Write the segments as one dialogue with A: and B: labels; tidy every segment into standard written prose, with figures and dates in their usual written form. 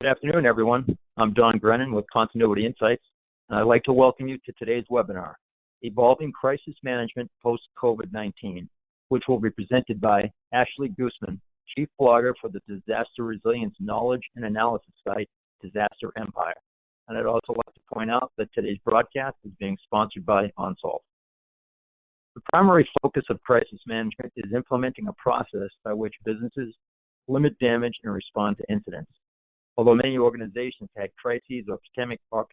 A: Good afternoon, everyone. I'm Don Grennan with Continuity Insights, and I'd like to welcome you to today's webinar, Evolving Crisis Management Post-COVID-19, which will be presented by Ashley Gooseman, Chief Blogger for the Disaster Resilience Knowledge and Analysis site, Disaster Empire. And I'd also like to point out that today's broadcast is being sponsored by OnSolve. The primary focus of crisis management is implementing a process by which businesses limit damage and respond to incidents. Although many organizations had crises or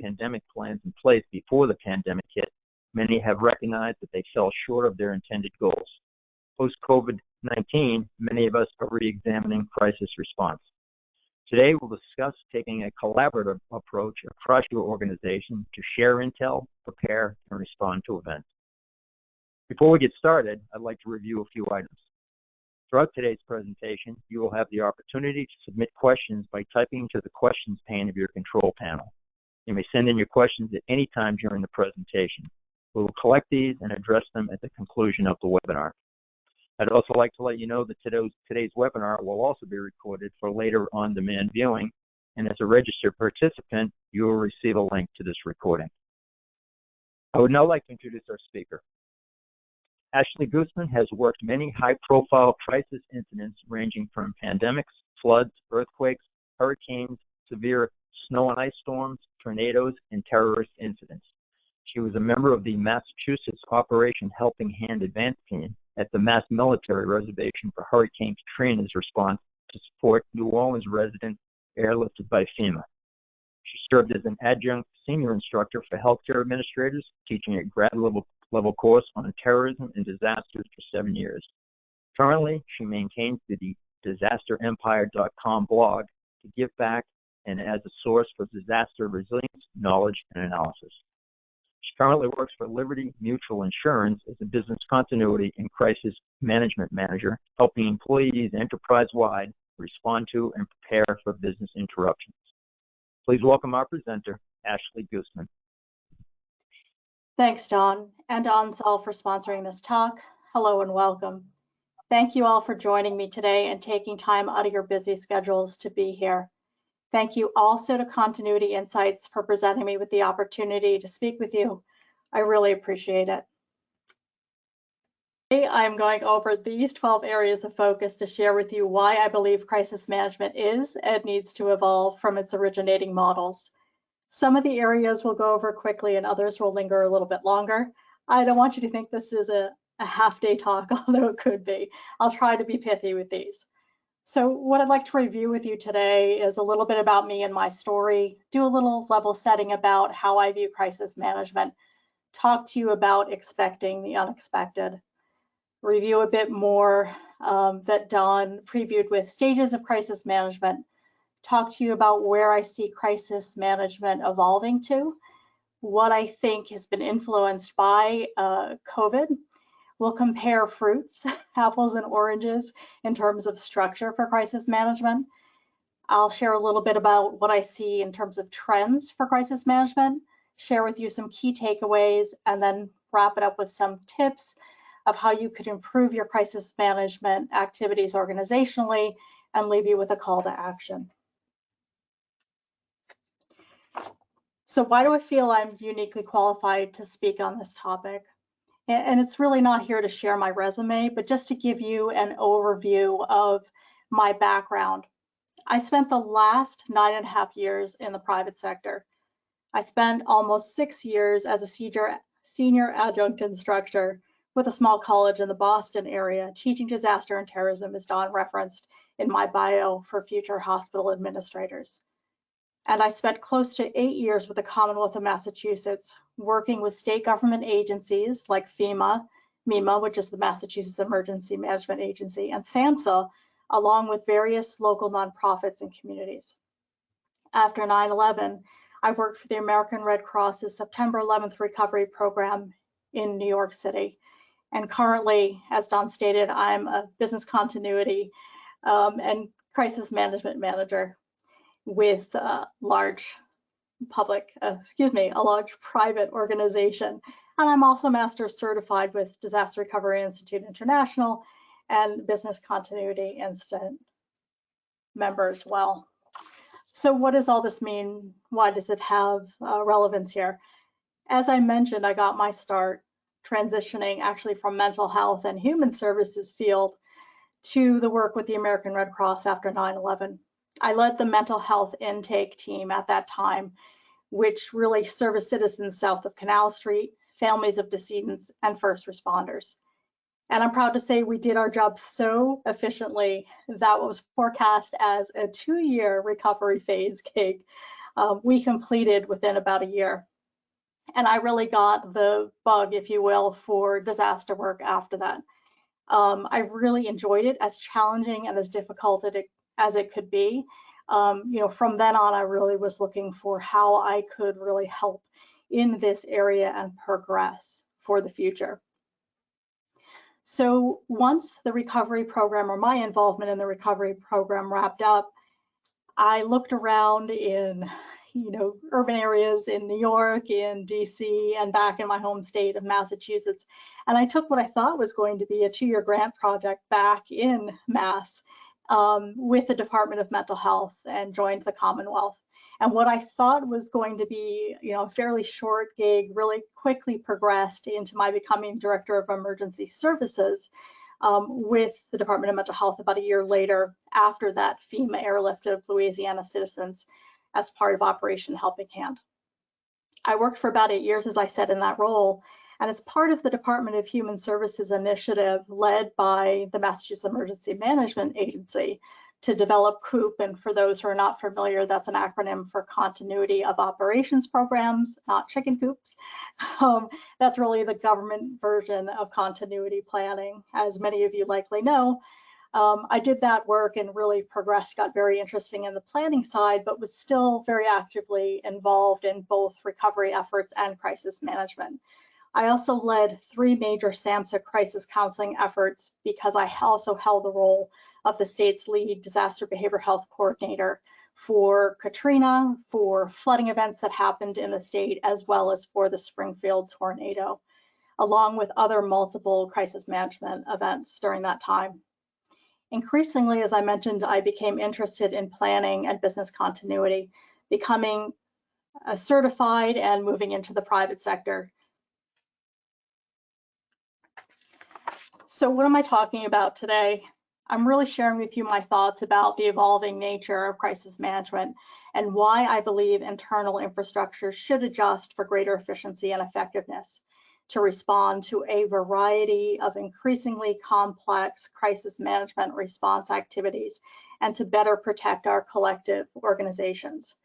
A: pandemic plans in place before the pandemic hit, many have recognized that they fell short of their intended goals. Post-COVID-19, many of us are re-examining crisis response. Today, we'll discuss taking a collaborative approach across your organization to share intel, prepare, and respond to events. Before we get started, I'd like to review a few items. Throughout today's presentation, you will have the opportunity to submit questions by typing into the questions pane of your control panel. You may send in your questions at any time during the presentation. We will collect these and address them at the conclusion of the webinar. I'd also like to let you know that today's webinar will also be recorded for later on-demand viewing, and as a registered participant, you will receive a link to this recording. I would now like to introduce our speaker. Ashley Gooseman has worked many high-profile crisis incidents ranging from pandemics, floods, earthquakes, hurricanes, severe snow and ice storms, tornadoes, and terrorist incidents. She was a member of the Massachusetts Operation Helping Hand Advance Team at the Mass Military Reservation for Hurricane Katrina's response to support New Orleans residents airlifted by FEMA. She served as an adjunct senior instructor for healthcare administrators, teaching a grad level course on terrorism and disasters for 7 years. Currently, she maintains the disasterempire.com blog to give back and as a source for disaster resilience, knowledge, and analysis. She currently works for Liberty Mutual Insurance as a business continuity and crisis management manager, helping employees enterprise-wide respond to and prepare for business interruptions. Please welcome our presenter, Ashley Gooseman.
B: Thanks, Don, and to OnSolve for sponsoring this talk. Hello and welcome. Thank you all for joining me today and taking time out of your busy schedules to be here. Thank you also to Continuity Insights for presenting me with the opportunity to speak with you. I really appreciate it. Today, I'm going over these 12 areas of focus to share with you why I believe crisis management is and needs to evolve from its originating models. Some of the areas we'll go over quickly and others will linger a little bit longer. I don't want you to think this is a half-day talk, although it could be. I'll try to be pithy with these. So what I'd like to review with you today is a little bit about me and my story, do a little level setting about how I view crisis management, talk to you about expecting the unexpected, review a bit more that Don previewed with stages of crisis management, talk to you about where I see crisis management evolving to, what I think has been influenced by COVID. We'll compare fruits, apples and oranges in terms of structure for crisis management. I'll share a little bit about what I see in terms of trends for crisis management, share with you some key takeaways, and then wrap it up with some tips of how you could improve your crisis management activities organizationally and leave you with a call to action. So why do I feel I'm uniquely qualified to speak on this topic? And it's really not here to share my resume, but just to give you an overview of my background. I spent the last 9.5 years in the private sector. I spent almost 6 years as a senior adjunct instructor with a small college in the Boston area, teaching disaster and terrorism, as Don referenced in my bio, for future hospital administrators. And I spent close to 8 years with the Commonwealth of Massachusetts, working with state government agencies like FEMA, MEMA, which is the Massachusetts Emergency Management Agency, and SAMHSA, along with various local nonprofits and communities. After 9/11, I worked for the American Red Cross's September 11th Recovery Program in New York City. And currently, as Don stated, I'm a business continuity and crisis management manager with a large private organization. And I'm also master certified with Disaster Recovery Institute International and Business Continuity Institute member as well. So what does all this mean? Why does it have relevance here? As I mentioned, I got my start transitioning actually from mental health and human services field to the work with the American Red Cross after 9/11. I led the mental health intake team at that time, which really serviced citizens south of Canal Street, families of decedents, and first responders. And I'm proud to say we did our job so efficiently that what was forecast as a 2-year recovery phase gig, we completed within about a year. And I really got the bug, if you will, for disaster work after that. I really enjoyed it, as challenging and as difficult as it could be. From then on, I really was looking for how I could really help in this area and progress for the future. So once the recovery program, or my involvement in the recovery program, wrapped up, I looked around in urban areas in New York, in DC, and back in my home state of Massachusetts. And I took what I thought was going to be a 2-year grant project back in Mass with the Department of Mental Health and joined the Commonwealth. And what I thought was going to be a fairly short gig really quickly progressed into my becoming Director of Emergency Services with the Department of Mental Health about a year later, after that FEMA airlift of Louisiana citizens as part of Operation Helping Hand. I worked for about 8 years, as I said, in that role, and as part of the Department of Human Services initiative led by the Massachusetts Emergency Management Agency to develop COOP. And for those who are not familiar, that's an acronym for Continuity of Operations Programs, not chicken coops. That's really the government version of continuity planning, as many of you likely know. I did that work and really progressed, got very interesting in the planning side, but was still very actively involved in both recovery efforts and crisis management. I also led 3 major SAMHSA crisis counseling efforts because I also held the role of the state's lead disaster behavioral health coordinator for Katrina, for flooding events that happened in the state, as well as for the Springfield tornado, along with other multiple crisis management events during that time. Increasingly, as I mentioned, I became interested in planning and business continuity, becoming certified and moving into the private sector. So what am I talking about today? I'm really sharing with you my thoughts about the evolving nature of crisis management and why I believe internal infrastructure should adjust for greater efficiency and effectiveness to respond to a variety of increasingly complex crisis management response activities and to better protect our collective organizations.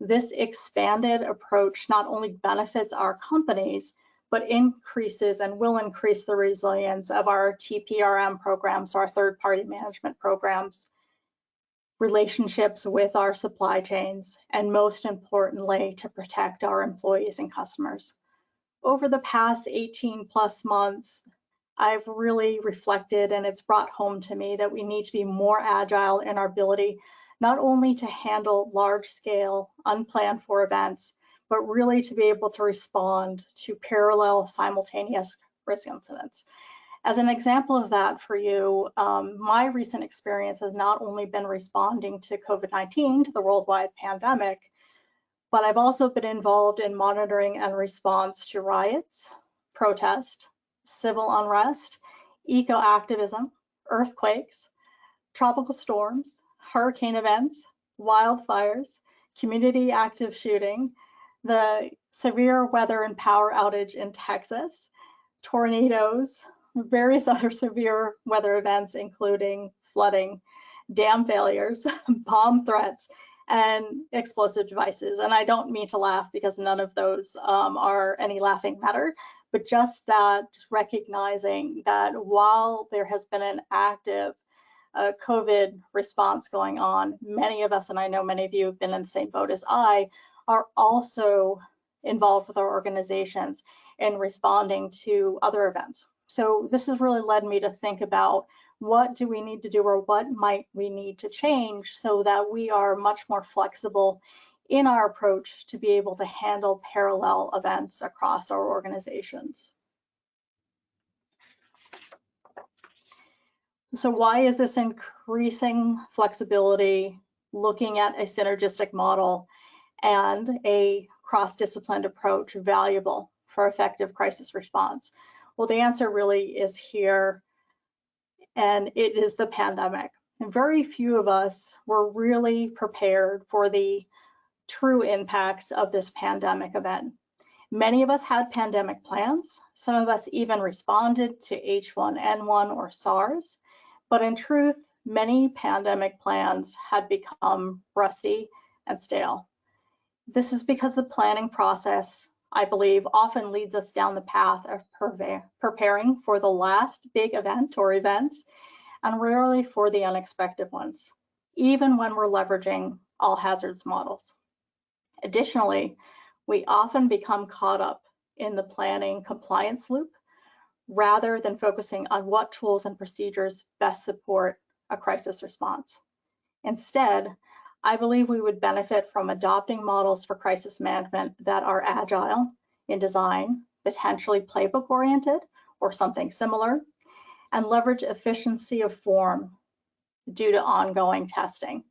B: This expanded approach not only benefits our companies, but increases and will increase the resilience of our TPRM programs, our third-party management programs, relationships with our supply chains, and most importantly, to protect our employees and customers. Over the past 18 plus months, I've really reflected, and it's brought home to me that we need to be more agile in our ability not only to handle large-scale, unplanned for events, but really to be able to respond to parallel, simultaneous risk incidents. As an example of that for you, my recent experience has not only been responding to COVID-19, to the worldwide pandemic, but I've also been involved in monitoring and response to riots, protest, civil unrest, eco-activism, earthquakes, tropical storms, hurricane events, wildfires, community active shooting, the severe weather and power outage in Texas, tornadoes, various other severe weather events, including flooding, dam failures, bomb threats, and explosive devices. And I don't mean to laugh because none of those are any laughing matter, but just that recognizing that while there has been an active COVID response going on, many of us, and I know many of you have been in the same boat as I, are also involved with our organizations in responding to other events. So this has really led me to think about what do we need to do, or what might we need to change so that we are much more flexible in our approach to be able to handle parallel events across our organizations. So why is this increasing flexibility looking at a synergistic model and a cross-disciplined approach valuable for effective crisis response? Well, the answer really is here, and it is the pandemic. And very few of us were really prepared for the true impacts of this pandemic event. Many of us had pandemic plans. Some of us even responded to H1N1 or SARS, but in truth, many pandemic plans had become rusty and stale. This is because the planning process, I believe, often leads us down the path of preparing for the last big event or events, and rarely for the unexpected ones, even when we're leveraging all hazards models. Additionally, we often become caught up in the planning compliance loop rather than focusing on what tools and procedures best support a crisis response. Instead, I believe we would benefit from adopting models for crisis management that are agile in design, potentially playbook oriented or something similar, and leverage efficiency of form due to ongoing testing.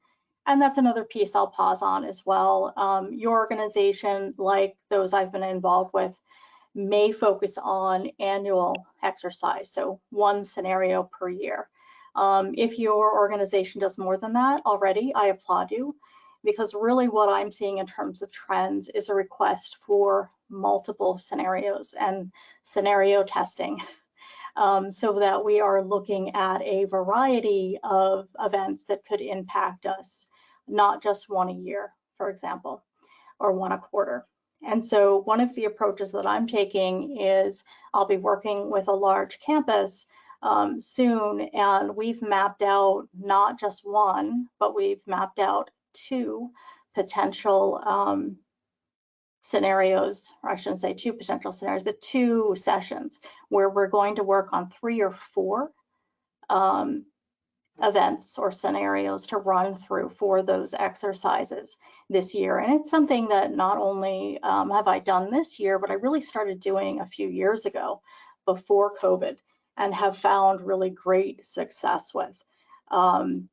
B: And that's another piece I'll pause on as well. Your organization, like those I've been involved with, may focus on annual exercise, so one scenario per year. If your organization does more than that already, I applaud you, because really what I'm seeing in terms of trends is a request for multiple scenarios and scenario testing. So that we are looking at a variety of events that could impact us, not just one a year, for example, or one a quarter. And so one of the approaches that I'm taking is I'll be working with a large campus soon, and we've mapped out not just one, but we've mapped out two potential scenarios, or I shouldn't say two potential scenarios, but two sessions where we're going to work on 3 or 4 events or scenarios to run through for those exercises this year. And it's something that not only have I done this year, but I really started doing a few years ago before COVID and have found really great success with. The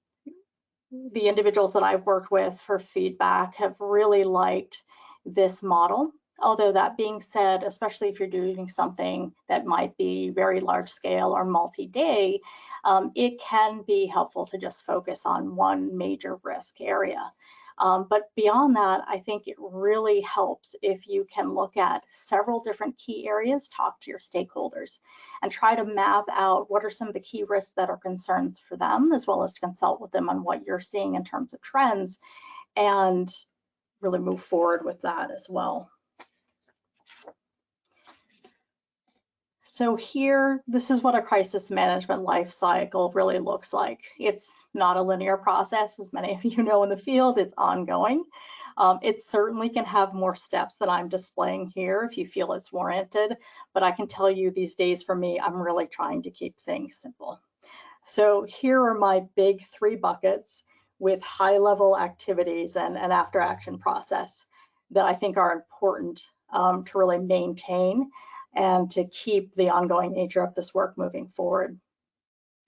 B: individuals that I've worked with for feedback have really liked this model. Although that being said, especially if you're doing something that might be very large scale or multi-day, it can be helpful to just focus on one major risk area. But beyond that, I think it really helps if you can look at several different key areas, talk to your stakeholders, and try to map out what are some of the key risks that are concerns for them, as well as to consult with them on what you're seeing in terms of trends, and really move forward with that as well. So here, this is what a crisis management life cycle really looks like. It's not a linear process, as many of you know in the field, it's ongoing. It certainly can have more steps than I'm displaying here if you feel it's warranted, but I can tell you these days for me, I'm really trying to keep things simple. So here are my big 3 buckets with high-level activities and an after-action process that I think are important to really maintain and to keep the ongoing nature of this work moving forward.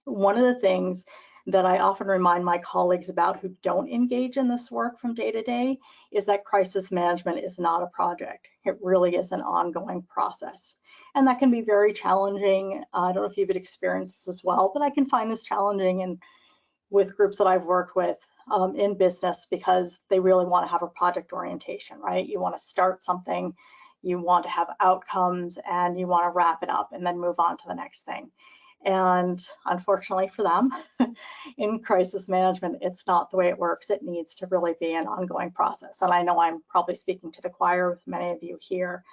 B: One of the things that I often remind my colleagues about who don't engage in this work from day to day is that crisis management is not a project. It really is an ongoing process. And that can be very challenging. I don't know if you've experienced this as well, but I can find this challenging with groups that I've worked with in business, because they really want to have a project orientation, right? You want to start something, you want to have outcomes, and you want to wrap it up and then move on to the next thing. And unfortunately for them, in crisis management, it's not the way it works. It needs to really be an ongoing process. And I know I'm probably speaking to the choir with many of you here,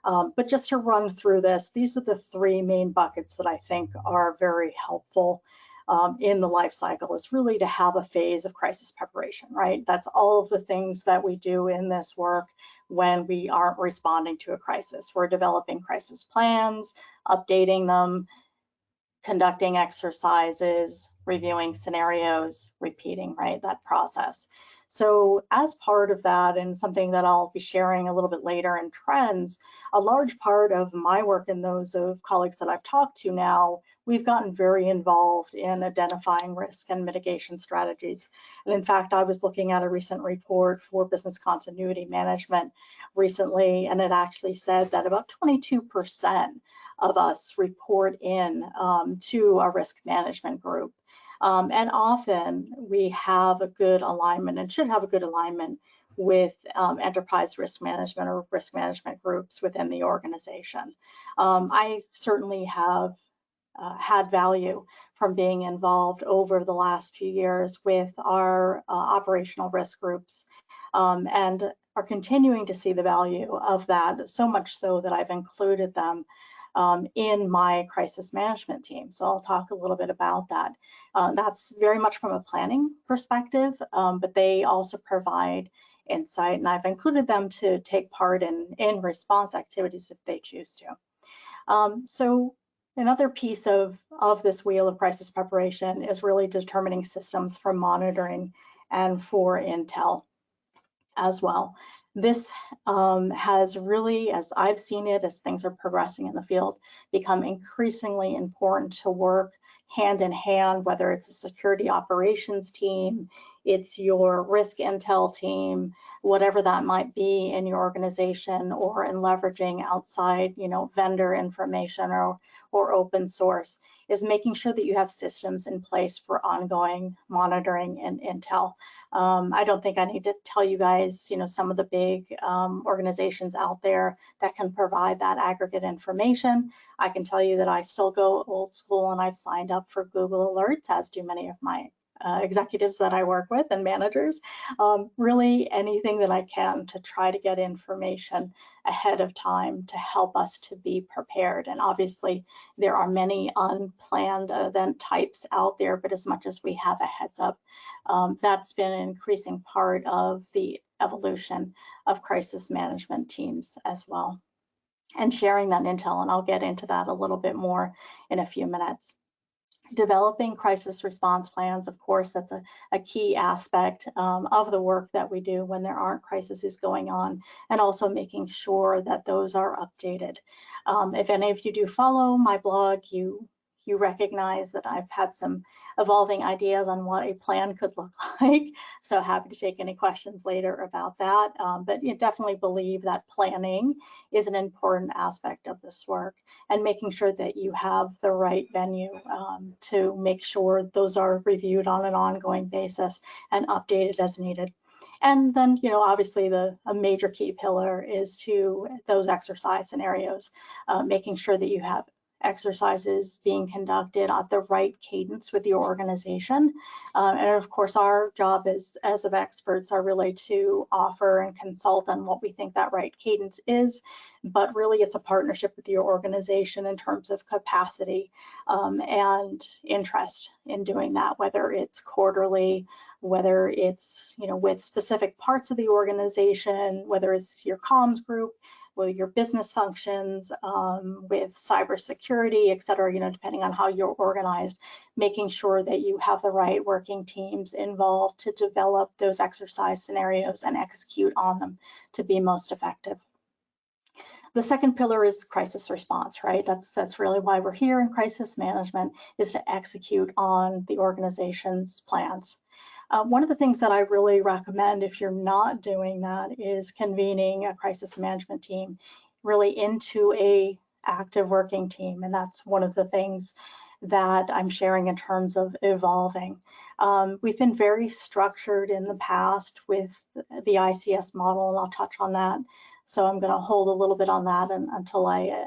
B: but just to run through this, these are the 3 main buckets that I think are very helpful in the life cycle, is really to have a phase of crisis preparation, right? That's all of the things that we do in this work when we aren't responding to a crisis. We're developing crisis plans, updating them, conducting exercises, reviewing scenarios, repeating, right, that process. So as part of that, and something that I'll be sharing a little bit later in trends, a large part of my work and those of colleagues that I've talked to now, we've gotten very involved in identifying risk and mitigation strategies. And in fact, I was looking at a recent report for business continuity management recently, and it actually said that about 22% of us report in to a risk management group. And often we have a good alignment and should have a good alignment with enterprise risk management or risk management groups within the organization. I certainly have had value from being involved over the last few years with our operational risk groups, and are continuing to see the value of that, so much so that I've included them in my crisis management team. So I'll talk a little bit about that. That's very much from a planning perspective, but they also provide insight, and I've included them to take part in response activities if they choose to. So another piece of this wheel of crisis preparation is really determining systems for monitoring and for intel as well. This has really, as I've seen it, as things are progressing in the field, become increasingly important to work hand in hand, whether it's a security operations team, it's your risk intel team, whatever that might be in your organization, or in leveraging outside, vendor information or open source, is making sure that you have systems in place for ongoing monitoring and intel. I don't think I need to tell you guys, some of the big organizations out there that can provide that aggregate information. I can tell you that I still go old school, and I've signed up for Google Alerts, as do many of my executives that I work with and managers. Really anything that I can to try to get information ahead of time to help us to be prepared. And obviously there are many unplanned event types out there, but as much as we have a heads up, that's been an increasing part of the evolution of crisis management teams as well, and sharing that intel, and I'll get into that a little bit more in a few minutes. Developing crisis response plans, of course, that's a key aspect of the work that we do when there aren't crises going on, and also making sure that those are updated. If any of you do follow my blog, you recognize that I've had some evolving ideas on what a plan could look like. So happy to take any questions later about that. But you definitely believe that planning is an important aspect of this work, and making sure that you have the right venue to make sure those are reviewed on an ongoing basis and updated as needed. And then, obviously a major key pillar is to those exercise scenarios, making sure that you have exercises being conducted at the right cadence with your organization. And of course, our job as of experts are really to offer and consult on what we think that right cadence is, but really it's a partnership with your organization in terms of capacity and interest in doing that, whether it's quarterly, whether it's with specific parts of the organization, whether it's your comms group, with your business functions, with cybersecurity, et cetera, depending on how you're organized, making sure that you have the right working teams involved to develop those exercise scenarios and execute on them to be most effective. The second pillar is crisis response, right? That's really why we're here in crisis management, is to execute on the organization's plans. One of the things that I really recommend if you're not doing that is convening a crisis management team really into a active working team. And that's one of the things that I'm sharing in terms of evolving. We've been very structured in the past with the ICS model, and I'll touch on that. So I'm going to hold a little bit on that until I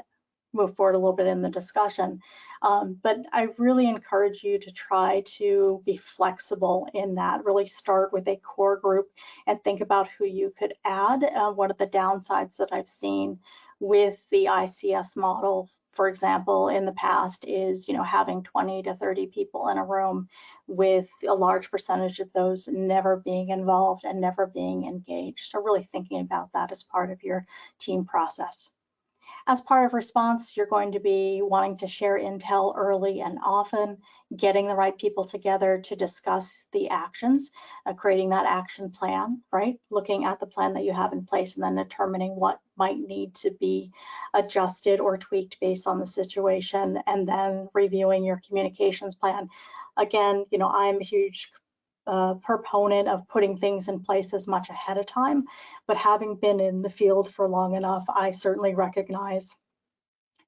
B: move forward a little bit in the discussion. But I really encourage you to try to be flexible in that. Really start with a core group and think about who you could add. One of the downsides that I've seen with the ICS model, for example, in the past is, having 20 to 30 people in a room with a large percentage of those never being involved and never being engaged. So really thinking about that as part of your team process. As part of response, you're going to be wanting to share intel early and often, getting the right people together to discuss the actions, creating that action plan, right? Looking at the plan that you have in place and then determining what might need to be adjusted or tweaked based on the situation, and then reviewing your communications plan. Again, I'm a huge proponent of putting things in place as much ahead of time, but having been in the field for long enough, I certainly recognize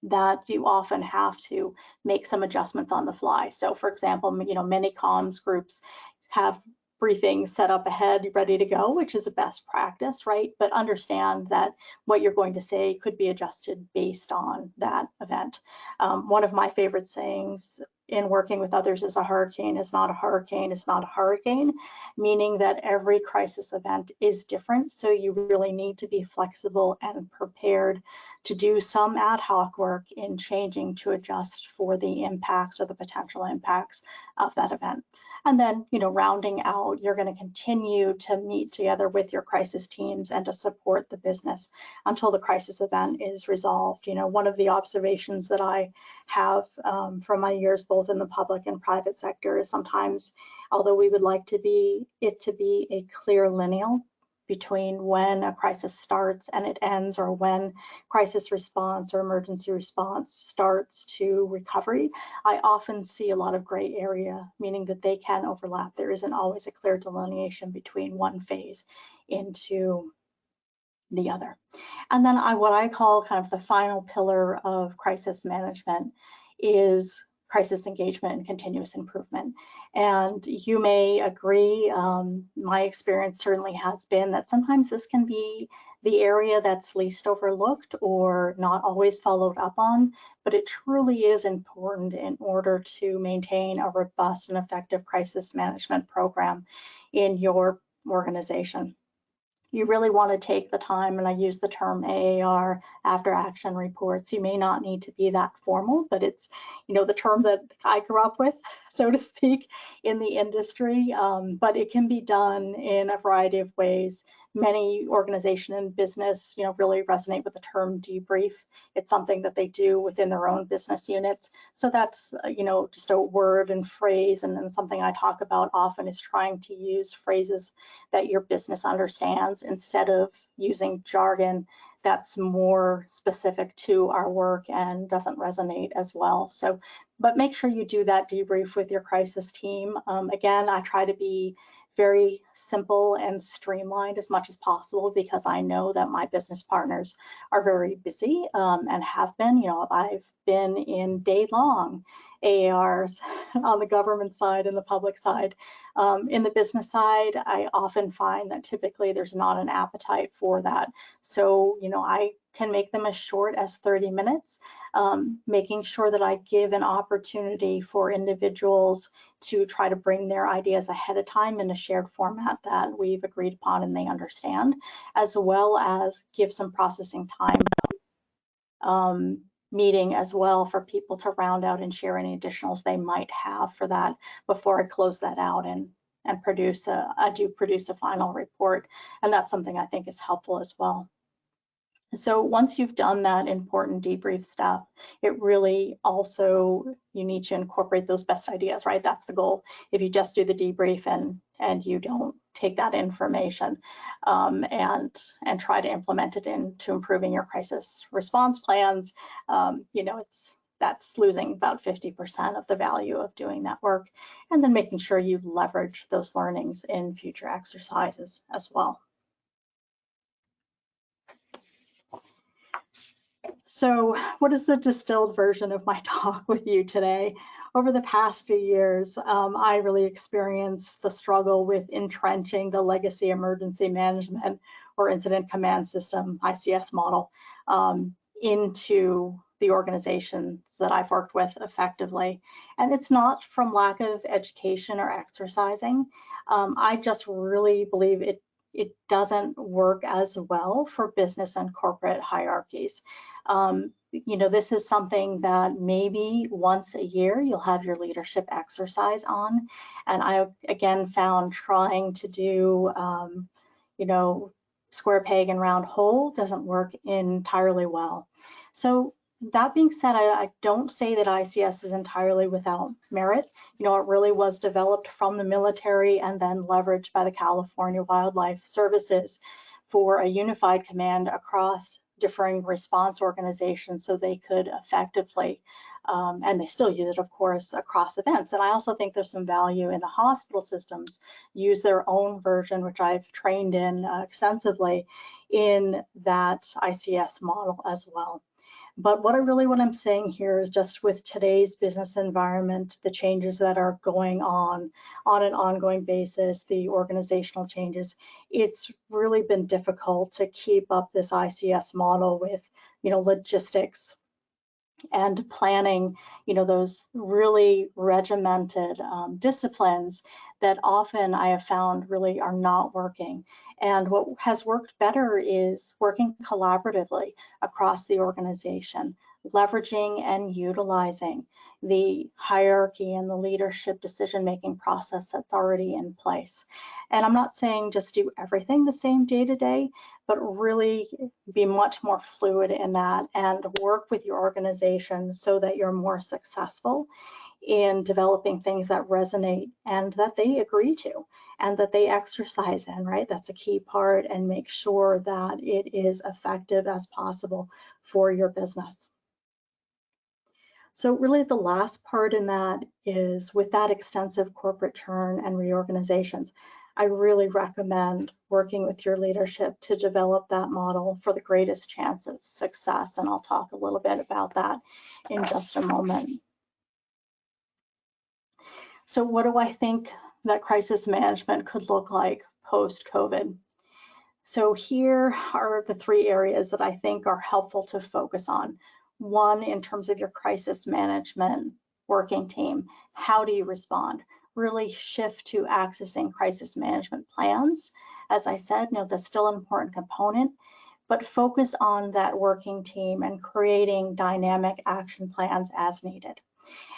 B: that you often have to make some adjustments on the fly. So for example, many comms groups have briefings set up ahead, ready to go, which is a best practice, right? But understand that what you're going to say could be adjusted based on that event. One of my favorite sayings in working with others is a hurricane is not a hurricane, it's not a hurricane, meaning that every crisis event is different. So you really need to be flexible and prepared to do some ad hoc work in changing to adjust for the impacts or the potential impacts of that event. And then, rounding out, you're going to continue to meet together with your crisis teams and to support the business until the crisis event is resolved. One of the observations that I have from my years both in the public and private sector is sometimes, although we would like it to be a clear lineal between when a crisis starts and it ends, or when crisis response or emergency response starts to recovery, I often see a lot of gray area, meaning that they can overlap. There isn't always a clear delineation between one phase into the other. And then what I call kind of the final pillar of crisis management is crisis engagement and continuous improvement. And you may agree, my experience certainly has been that sometimes this can be the area that's least overlooked or not always followed up on, but it truly is important in order to maintain a robust and effective crisis management program in your organization. You really want to take the time, and I use the term AAR, after action reports. You may not need to be that formal, but it's, the term that I grew up with, so to speak, in the industry, but it can be done in a variety of ways. Many organizations and business, really resonate with the term debrief. It's something that they do within their own business units. So that's, just a word and phrase, and then something I talk about often is trying to use phrases that your business understands instead of using jargon that's more specific to our work and doesn't resonate as well. So, but make sure you do that debrief with your crisis team. Again, I try to be very simple and streamlined as much as possible because I know that my business partners are very busy and have been. I've been in day-long AARs on the government side and the public side. In the business side, I often find that typically there's not an appetite for that. So, I can make them as short as 30 minutes, making sure that I give an opportunity for individuals to try to bring their ideas ahead of time in a shared format that we've agreed upon and they understand, as well as give some processing time meeting as well for people to round out and share any additionals they might have for that before I close that out and produce a final report. And that's something I think is helpful as well. So once you've done that important debrief stuff, it really also, you need to incorporate those best ideas, right? That's the goal. If you just do the debrief and you don't take that information and try to implement it into improving your crisis response plans, that's losing about 50% of the value of doing that work, and then making sure you leverage those learnings in future exercises as well. So what is the distilled version of my talk with you today? Over the past few years, I really experienced the struggle with entrenching the legacy emergency management or incident command system, ICS model, into the organizations that I've worked with effectively. And it's not from lack of education or exercising. I just really believe it doesn't work as well for business and corporate hierarchies. This is something that maybe once a year you'll have your leadership exercise on. And I, again, found trying to do, square peg and round hole doesn't work entirely well. So that being said, I don't say that ICS is entirely without merit. It really was developed from the military and then leveraged by the California Wildlife Services for a unified command across differing response organizations so they could effectively, and they still use it, of course, across events. And I also think there's some value in the hospital systems use their own version, which I've trained in extensively in that ICS model as well. But what I'm saying here is just with today's business environment, the changes that are going on an ongoing basis, the organizational changes, it's really been difficult to keep up this ICS model with, logistics and planning, those really regimented disciplines that often I have found really are not working. And what has worked better is working collaboratively across the organization, leveraging and utilizing the hierarchy and the leadership decision-making process that's already in place. And I'm not saying just do everything the same day to day, but really be much more fluid in that and work with your organization so that you're more successful in developing things that resonate and that they agree to and that they exercise in, right? That's a key part, and make sure that it is effective as possible for your business. So really the last part in that is with that extensive corporate churn and reorganizations, I really recommend working with your leadership to develop that model for the greatest chance of success. And I'll talk a little bit about that in just a moment. So what do I think that crisis management could look like post-COVID? So here are the 3 areas that I think are helpful to focus on. One, in terms of your crisis management working team, how do you respond? Really shift to accessing crisis management plans. As I said, that's still an important component, but focus on that working team and creating dynamic action plans as needed.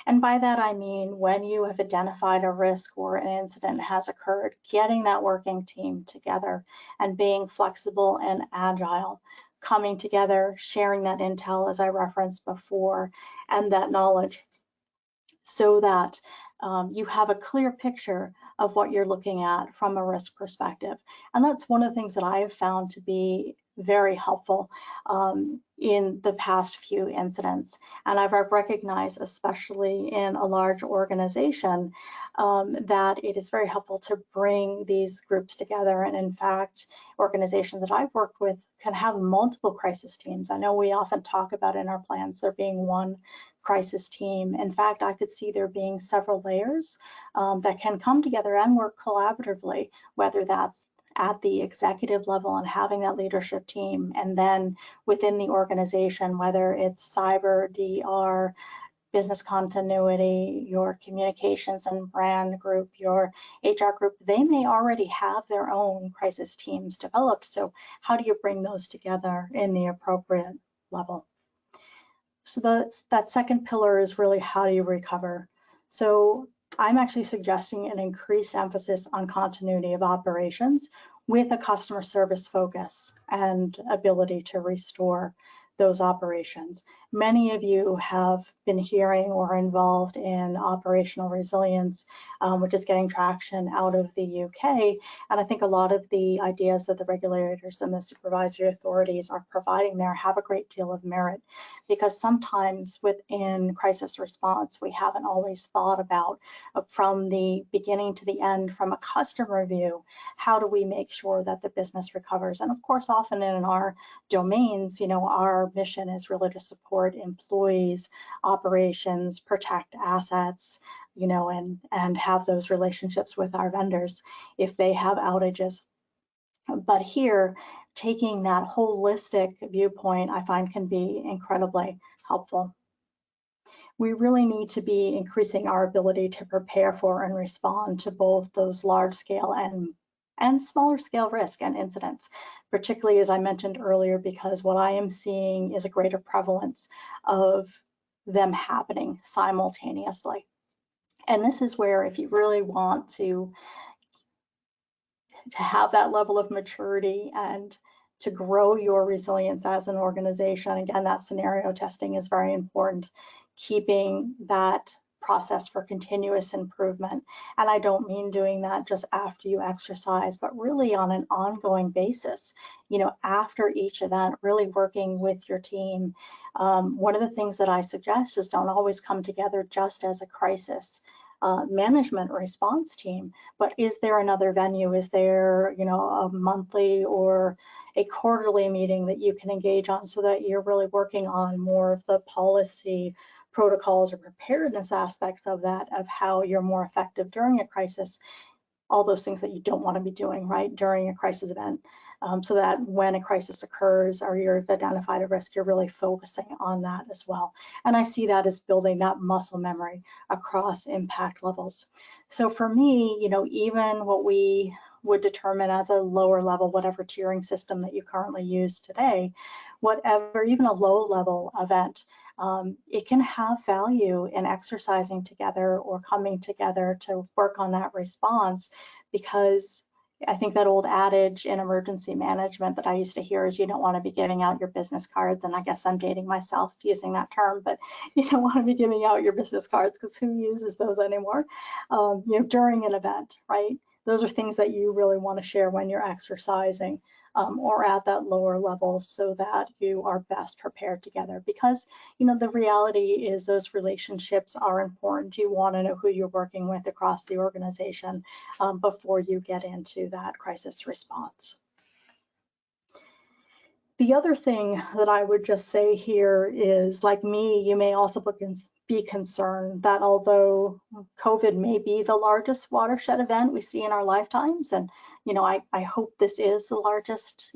B: And by that, I mean when you have identified a risk or an incident has occurred, getting that working team together and being flexible and agile, coming together, sharing that intel, as I referenced before, and that knowledge so that you have a clear picture of what you're looking at from a risk perspective. And that's one of the things that I have found to be very helpful in the past few incidents. And I've recognized, especially in a large organization, that it is very helpful to bring these groups together. And in fact, organizations that I've worked with can have multiple crisis teams. I know we often talk about in our plans there being one crisis team. In fact, I could see there being several layers that can come together and work collaboratively, whether that's at the executive level and having that leadership team, and then within the organization, whether it's cyber, DR, business continuity, your communications and brand group, your HR group, they may already have their own crisis teams developed. So how do you bring those together in the appropriate level? So that second pillar is really how do you recover? So I'm actually suggesting an increased emphasis on continuity of operations with a customer service focus and ability to restore those operations. Many of you have been hearing or involved in operational resilience, which is getting traction out of the UK. And I think a lot of the ideas that the regulators and the supervisory authorities are providing there have a great deal of merit, because sometimes within crisis response, we haven't always thought about from the beginning to the end, from a customer view, how do we make sure that the business recovers? And of course, often in our domains, our mission is really to support employees, operations, protect assets, and have those relationships with our vendors if they have outages. But here, taking that holistic viewpoint, I find can be incredibly helpful. We really need to be increasing our ability to prepare for and respond to both those large scale and smaller scale risk and incidents, particularly as I mentioned earlier, because what I am seeing is a greater prevalence of them happening simultaneously. And this is where, if you really want to have that level of maturity and to grow your resilience as an organization. Again, that scenario testing is very important, keeping that process for continuous improvement. And I don't mean doing that just after you exercise, but really on an ongoing basis, after each event, really working with your team. One of the things that I suggest is don't always come together just as a crisis management response team, but is there another venue? Is there, a monthly or a quarterly meeting that you can engage on so that you're really working on more of the policy protocols or preparedness aspects of that, of how you're more effective during a crisis, all those things that you don't want to be doing, right, during a crisis event, so that when a crisis occurs or you've identified a risk, you're really focusing on that as well. And I see that as building that muscle memory across impact levels. So for me, even what we would determine as a lower level, whatever tiering system that you currently use today, whatever, even a low level event, it can have value in exercising together or coming together to work on that response, because I think that old adage in emergency management that I used to hear is you don't want to be giving out your business cards, and I guess I'm dating myself using that term, but you don't want to be giving out your business cards because who uses those anymore, during an event, right? Those are things that you really want to share when you're exercising or at that lower level, so that you are best prepared together. Because, the reality is those relationships are important. You want to know who you're working with across the organization before you get into that crisis response. The other thing that I would just say here is, like me, you may also be concerned that although COVID may be the largest watershed event we see in our lifetimes, and I hope this is the largest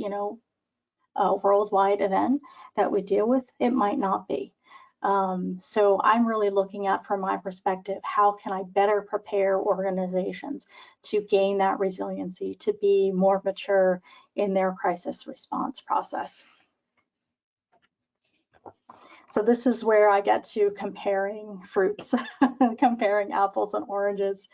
B: worldwide event that we deal with, it might not be. So I'm really looking at, from my perspective, how can I better prepare organizations to gain that resiliency, to be more mature in their crisis response process. So this is where I get to comparing fruits, comparing apples and oranges.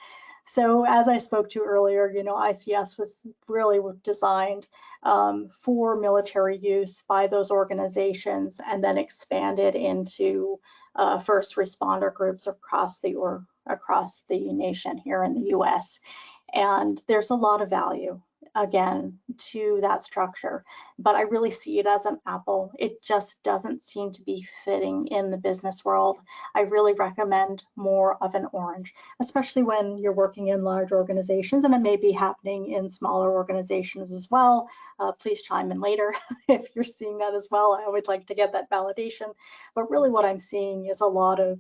B: So as I spoke to earlier, ICS was really designed for military use by those organizations, and then expanded into first responder groups across the nation here in the US. And there's a lot of value, again, to that structure, but I really see it as an apple. It just doesn't seem to be fitting in the business world. I really recommend more of an orange, especially when you're working in large organizations, and it may be happening in smaller organizations as well. Please chime in later if you're seeing that as well. I always like to get that validation, but really what I'm seeing is a lot of,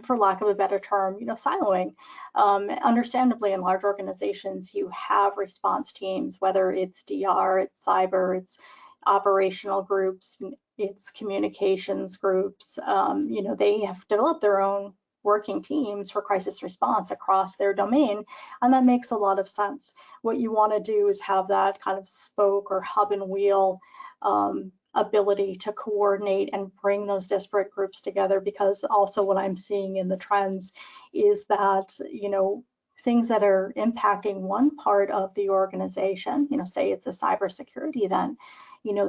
B: for lack of a better term, siloing. Understandably, in large organizations, you have response teams, whether it's DR, it's cyber, it's operational groups, it's communications groups. They have developed their own working teams for crisis response across their domain, and that makes a lot of sense. What you want to do is have that kind of spoke or hub and wheel ability to coordinate and bring those disparate groups together, because also what I'm seeing in the trends is that, things that are impacting one part of the organization, say it's a cybersecurity event,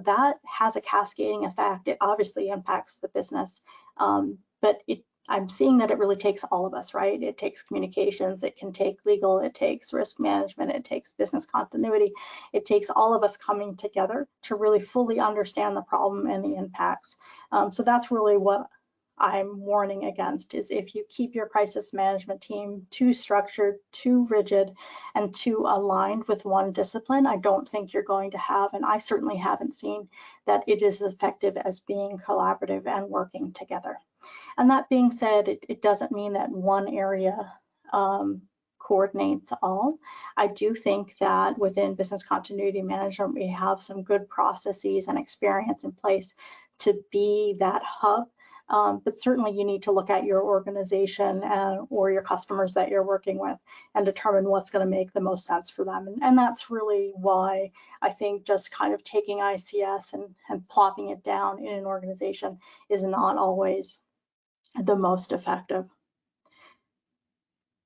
B: that has a cascading effect. It obviously impacts the business, but I'm seeing that it really takes all of us, right? It takes communications, it can take legal, it takes risk management, it takes business continuity. It takes all of us coming together to really fully understand the problem and the impacts. So that's really what I'm warning against, is if you keep your crisis management team too structured, too rigid, and too aligned with one discipline, I don't think you're going to have, and I certainly haven't seen that it is as effective as being collaborative and working together. And that being said, it doesn't mean that one area coordinates all. I do think that within business continuity management, we have some good processes and experience in place to be that hub. But certainly you need to look at your organization or your customers that you're working with and determine what's going to make the most sense for them. And that's really why I think just kind of taking ICS and plopping it down in an organization is not always the most effective.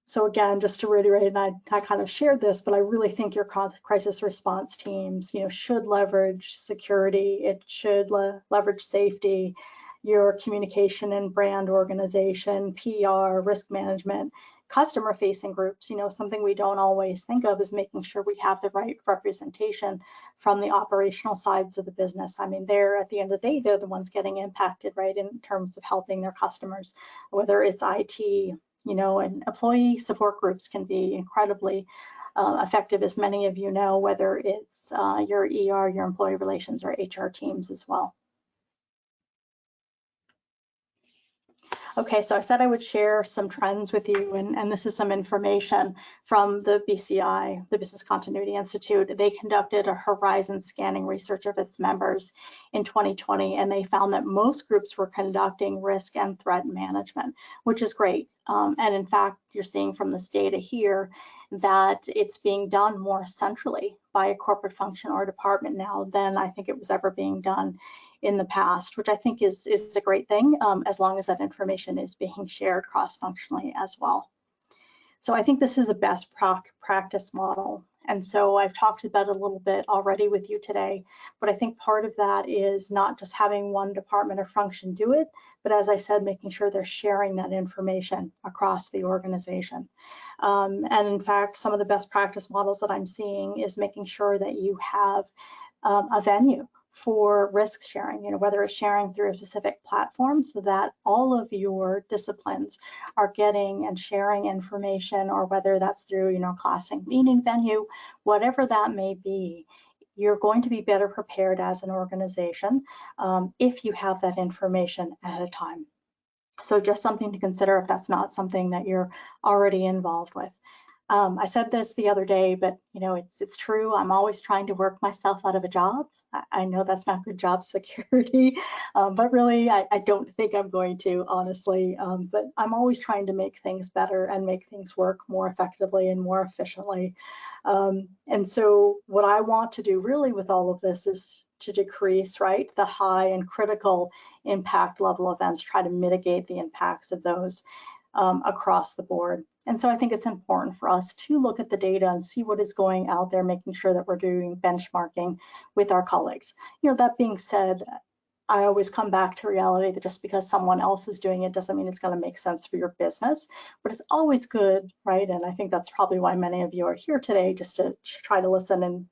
B: So again, just to reiterate, and I kind of shared this, but I really think your crisis response teams, should leverage security. It should leverage safety, your communication and brand organization, PR, risk management, customer-facing groups. Something we don't always think of is making sure we have the right representation from the operational sides of the business. I mean, they're at the end of the day, they're the ones getting impacted, right, in terms of helping their customers, whether it's IT. And employee support groups can be incredibly effective, as many of you know, whether it's your ER, your employee relations, or HR teams as well. Okay, so I said I would share some trends with you, and this is some information from the BCI, the Business Continuity Institute. They conducted a horizon scanning research of its members in 2020, and they found that most groups were conducting risk and threat management, which is great. And in fact, you're seeing from this data here that it's being done more centrally by a corporate function or department now than I think it was ever being done in the past, which I think is a great thing, as long as that information is being shared cross-functionally as well. So I think this is a best practice model. And so I've talked about it a little bit already with you today, but I think part of that is not just having one department or function do it, but as I said, making sure they're sharing that information across the organization. And in fact, some of the best practice models that I'm seeing is making sure that you have a venue for risk sharing, whether it's sharing through a specific platform so that all of your disciplines are getting and sharing information, or whether that's through, classic meeting venue, whatever that may be, you're going to be better prepared as an organization if you have that information ahead of time. So just something to consider if that's not something that you're already involved with. I said this the other day, but it's true. I'm always trying to work myself out of a job. I know that's not good job security, but really I don't think I'm going to, honestly. But I'm always trying to make things better and make things work more effectively and more efficiently. And so what I want to do really with all of this is to decrease, right, the high and critical impact level events, try to mitigate the impacts of those across the board. And so I think it's important for us to look at the data and see what is going out there, making sure that we're doing benchmarking with our colleagues. That being said, I always come back to reality that just because someone else is doing it doesn't mean it's going to make sense for your business, but it's always good, right? And I think that's probably why many of you are here today, just to try to listen and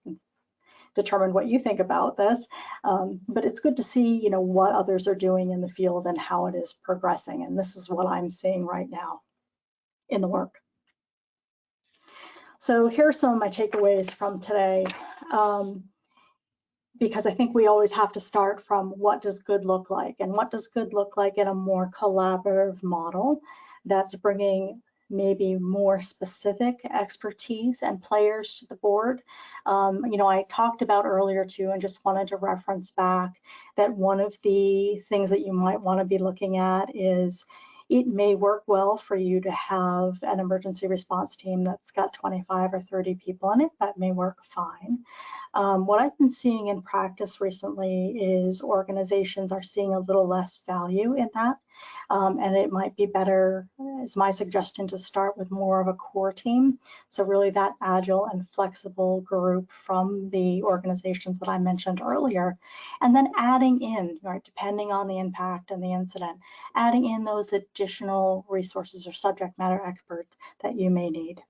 B: determine what you think about this. But it's good to see, what others are doing in the field and how it is progressing. And this is what I'm seeing right now in the work. So here are some of my takeaways from today, because I think we always have to start from what does good look like, and what does good look like in a more collaborative model that's bringing maybe more specific expertise and players to the board. I talked about earlier too, and just wanted to reference back that one of the things that you might want to be looking at is it may work well for you to have an emergency response team that's got 25 or 30 people in it. That may work fine. What I've been seeing in practice recently is organizations are seeing a little less value in that. And it might be better, is my suggestion, to start with more of a core team. So really that agile and flexible group from the organizations that I mentioned earlier, and then adding in, right, depending on the impact and the incident, adding in those additional resources or subject matter experts that you may need.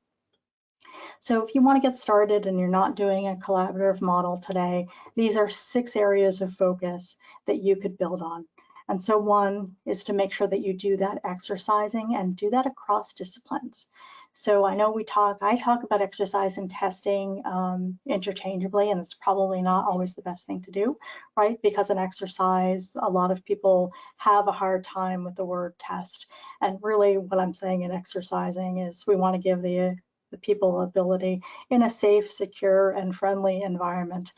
B: So if you want to get started and you're not doing a collaborative model today, these are 6 areas of focus that you could build on. And so one is to make sure that you do that exercising and do that across disciplines. So I know I talk about exercise and testing interchangeably, and it's probably not always the best thing to do, right? Because an exercise, a lot of people have a hard time with the word test. And really what I'm saying in exercising is we want to give the people ability in a safe, secure, and friendly environment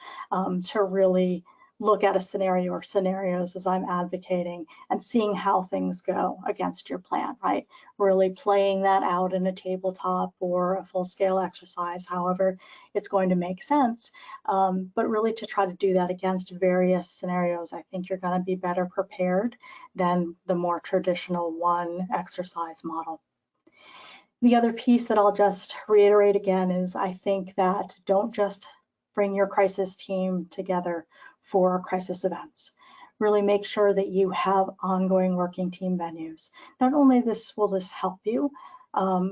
B: to really look at a scenario or scenarios as I'm advocating and seeing how things go against your plan, right? Really playing that out in a tabletop or a full-scale exercise, however it's going to make sense, but really to try to do that against various scenarios. I think you're going to be better prepared than the more traditional one exercise model. The other piece that I'll just reiterate again is I think that don't just bring your crisis team together for crisis events. Really make sure that you have ongoing working team venues. Not only will this help you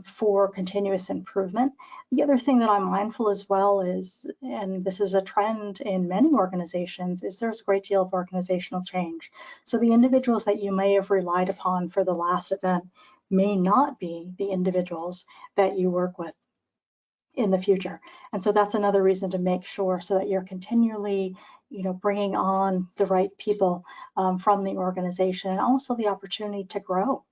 B: for continuous improvement, the other thing that I'm mindful as well is, and this is a trend in many organizations, is there's a great deal of organizational change. So the individuals that you may have relied upon for the last event may not be the individuals that you work with in the future. And so that's another reason to make sure so that you're continually, bringing on the right people from the organization, and also the opportunity to grow.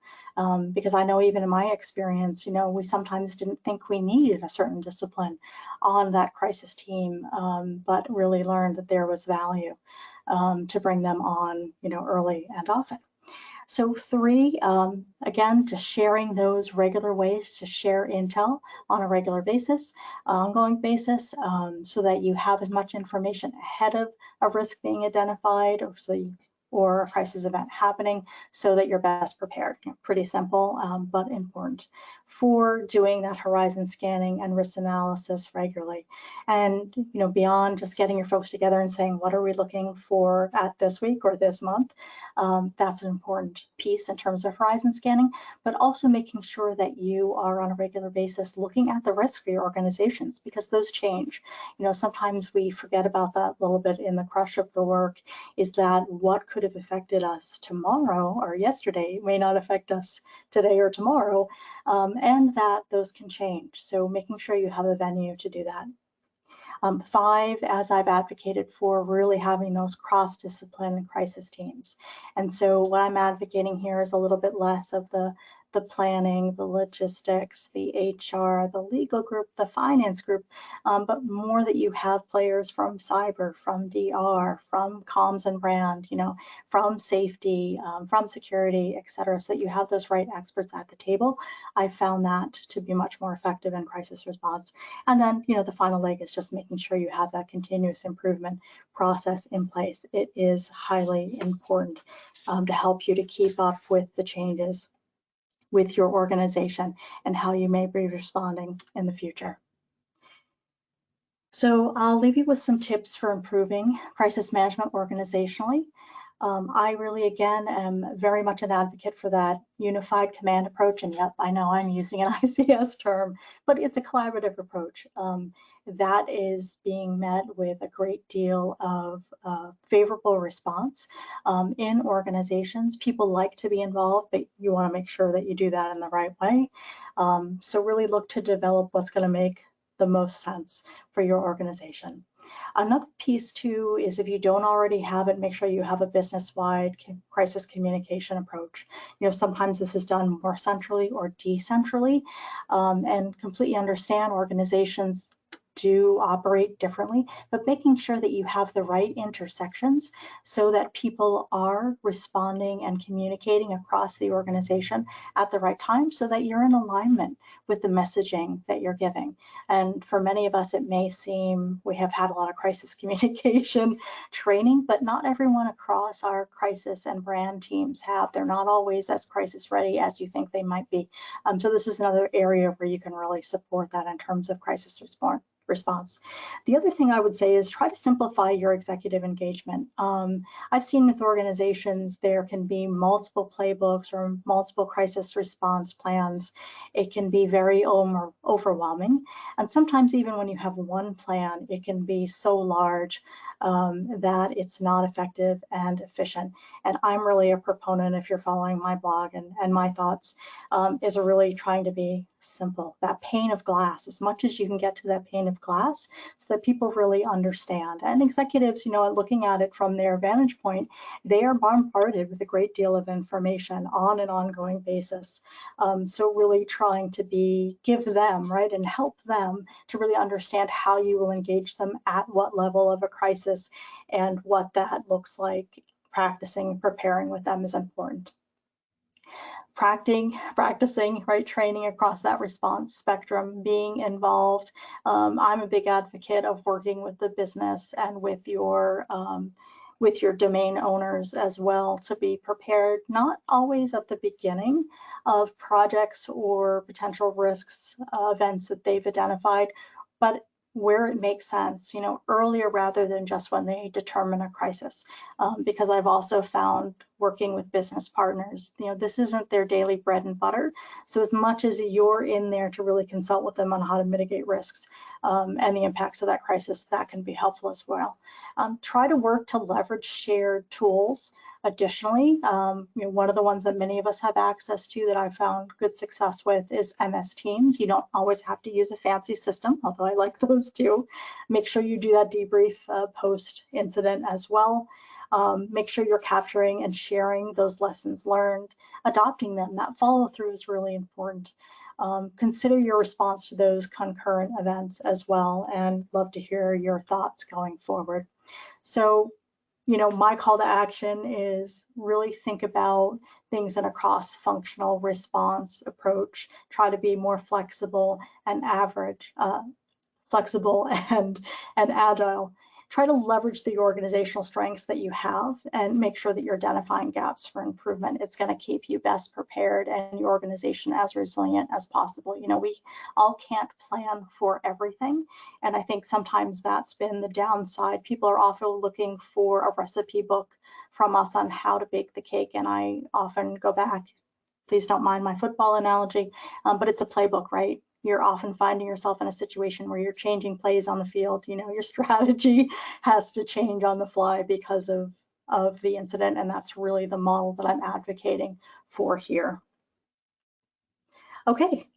B: Because I know even in my experience, we sometimes didn't think we needed a certain discipline on that crisis team, but really learned that there was value to bring them on, early and often. So 3, again, just sharing those regular ways to share intel on a regular basis, ongoing basis, so that you have as much information ahead of a risk being identified or a crisis event happening so that you're best prepared. Pretty simple, but important. 4, doing that horizon scanning and risk analysis regularly. And beyond just getting your folks together and saying, what are we looking for at this week or this month? That's an important piece in terms of horizon scanning, but also making sure that you are on a regular basis looking at the risk for your organizations, because those change. Sometimes we forget about that a little bit in the crush of the work, is that what could have affected us tomorrow or yesterday may not affect us today or tomorrow, and that those can change. So making sure you have a venue to do that. 5, as I've advocated for, really having those cross-discipline crisis teams. And so what I'm advocating here is a little bit less of the planning, the logistics, the HR, the legal group, the finance group, but more that you have players from cyber, from DR, from comms and brand, from safety, from security, et cetera, so that you have those right experts at the table. I found that to be much more effective in crisis response. And then, the final leg is just making sure you have that continuous improvement process in place. It is highly important to help you to keep up with the changes with your organization and how you may be responding in the future. So I'll leave you with some tips for improving crisis management organizationally. I really, again, am very much an advocate for that unified command approach. And yep, I know I'm using an ICS term, but it's a collaborative approach that is being met with a great deal of favorable response in organizations. People like to be involved, but you want to make sure that you do that in the right way. So really look to develop what's going to make the most sense for your organization. Another piece too is, if you don't already have it, make sure you have a business-wide crisis communication approach. Sometimes this is done more centrally or decentrally, and completely understand organizations do operate differently, but making sure that you have the right intersections so that people are responding and communicating across the organization at the right time, so that you're in alignment with the messaging that you're giving. And for many of us, it may seem we have had a lot of crisis communication training, but not everyone across our crisis and brand teams have. They're not always as crisis ready as you think they might be. So this is another area where you can really support that in terms of crisis response. The other thing I would say is try to simplify your executive engagement. I've seen with organizations there can be multiple playbooks or multiple crisis response plans. It can be very overwhelming. And sometimes even when you have one plan, it can be so large that it's not effective and efficient. And I'm really a proponent, if you're following my blog and my thoughts, is really trying to be simple, that pane of glass, as much as you can get to that pane of glass, so that people really understand. And executives, looking at it from their vantage point, they are bombarded with a great deal of information on an ongoing basis. So really trying to give them, right, and help them to really understand how you will engage them at what level of a crisis and what that looks like. Preparing with them is important. Practicing, right, training across that response spectrum, being involved. I'm a big advocate of working with the business and with your with your domain owners as well to be prepared, not always at the beginning of projects or potential risks, events that they've identified, but where it makes sense, earlier rather than just when they determine a crisis. Because I've also found working with business partners, this isn't their daily bread and butter. So as much as you're in there to really consult with them on how to mitigate risks and the impacts of that crisis, that can be helpful as well. Try to work to leverage shared tools. Additionally, one of the ones that many of us have access to that I've found good success with is MS Teams. You don't always have to use a fancy system, although I like those too. Make sure you do that debrief post-incident as well. Make sure you're capturing and sharing those lessons learned, adopting them. That follow-through is really important. Consider your response to those concurrent events as well, and love to hear your thoughts going forward. So, my call to action is really think about things in a cross-functional response approach. Try to be more flexible and flexible and agile. Try to leverage the organizational strengths that you have and make sure that you're identifying gaps for improvement. It's going to keep you best prepared and your organization as resilient as possible. We all can't plan for everything. And I think sometimes that's been the downside. People are often looking for a recipe book from us on how to bake the cake. And I often go back, please don't mind my football analogy, but it's a playbook, right? You're often finding yourself in a situation where you're changing plays on the field. Your strategy has to change on the fly because of the incident, and that's really the model that I'm advocating for here. Okay,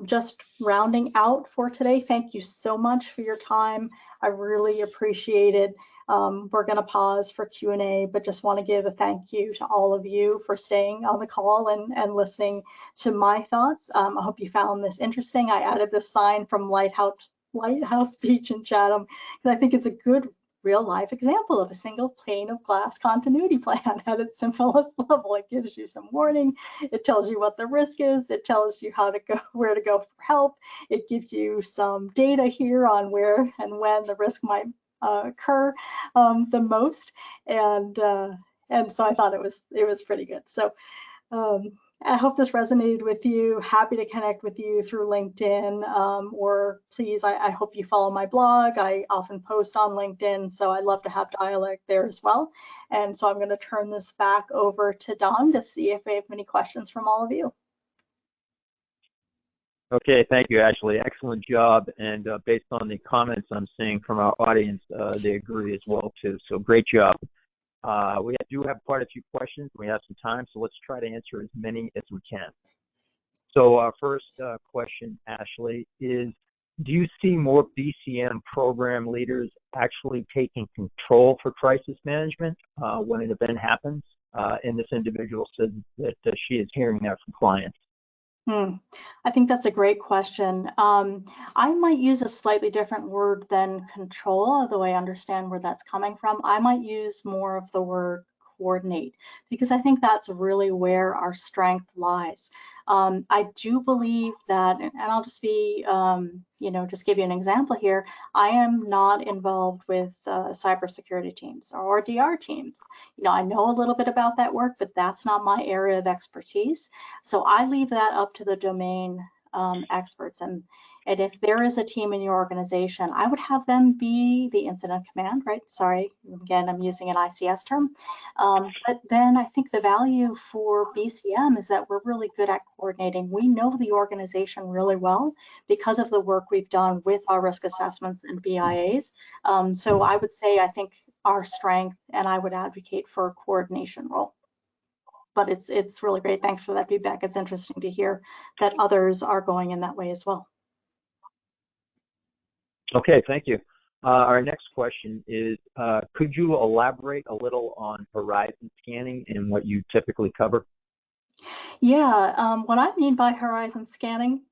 B: just rounding out for today, thank you so much for your time. I really appreciate it. We're going to pause for Q&A, but just want to give a thank you to all of you for staying on the call and listening to my thoughts. I hope you found this interesting. I added this sign from Lighthouse Beach in Chatham because I think it's a good real-life example of a single pane of glass continuity plan at its simplest level. It gives you some warning. It tells you what the risk is. It tells you where to go for help. It gives you some data here on where and when the risk might occur the most, and so I thought it was pretty good. So I hope this resonated with you. Happy to connect with you through LinkedIn, or please, I hope you follow my blog. I often post on LinkedIn, so I love to have dialogue there as well. And so I'm going to turn this back over to Don to see if we have any questions from all of you.
A: Okay, thank you, Ashley. Excellent job. And based on the comments I'm seeing from our audience, they agree as well, too. So great job. We do have quite a few questions. We have some time, so let's try to answer as many as we can. So our first question, Ashley, is do you see more BCM program leaders actually taking control for crisis management when an event happens? And this individual said that she is hearing that from clients.
B: I think that's a great question. I might use a slightly different word than control, although I understand where that's coming from. I might use more of the word coordinate, because I think that's really where our strength lies. I do believe that, and I'll just be, just give you an example here. I am not involved with cybersecurity teams or DR teams. I know a little bit about that work, but that's not my area of expertise. So I leave that up to the domain experts. And if there is a team in your organization, I would have them be the incident command, right? Sorry, again, I'm using an ICS term. But then I think the value for BCM is that we're really good at coordinating. We know the organization really well because of the work we've done with our risk assessments and BIAs. So I would say, I think our strength, and I would advocate for a coordination role. But it's really great. Thanks for that feedback. It's interesting to hear that others are going in that way as well.
A: Okay, thank you. Our next question is, could you elaborate a little on horizon scanning and what you typically cover?
B: Yeah, what I mean by horizon scanning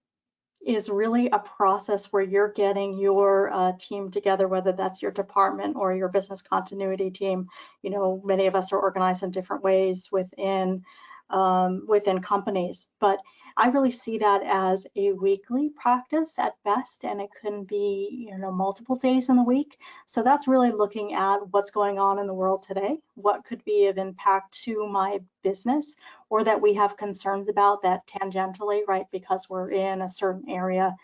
B: is really a process where you're getting your team together, whether that's your department or your business continuity team. Many of us are organized in different ways within companies, but I really see that as a weekly practice at best, and it can be, multiple days in the week. So that's really looking at what's going on in the world today, what could be of impact to my business, or that we have concerns about that tangentially, right, because we're in a certain area,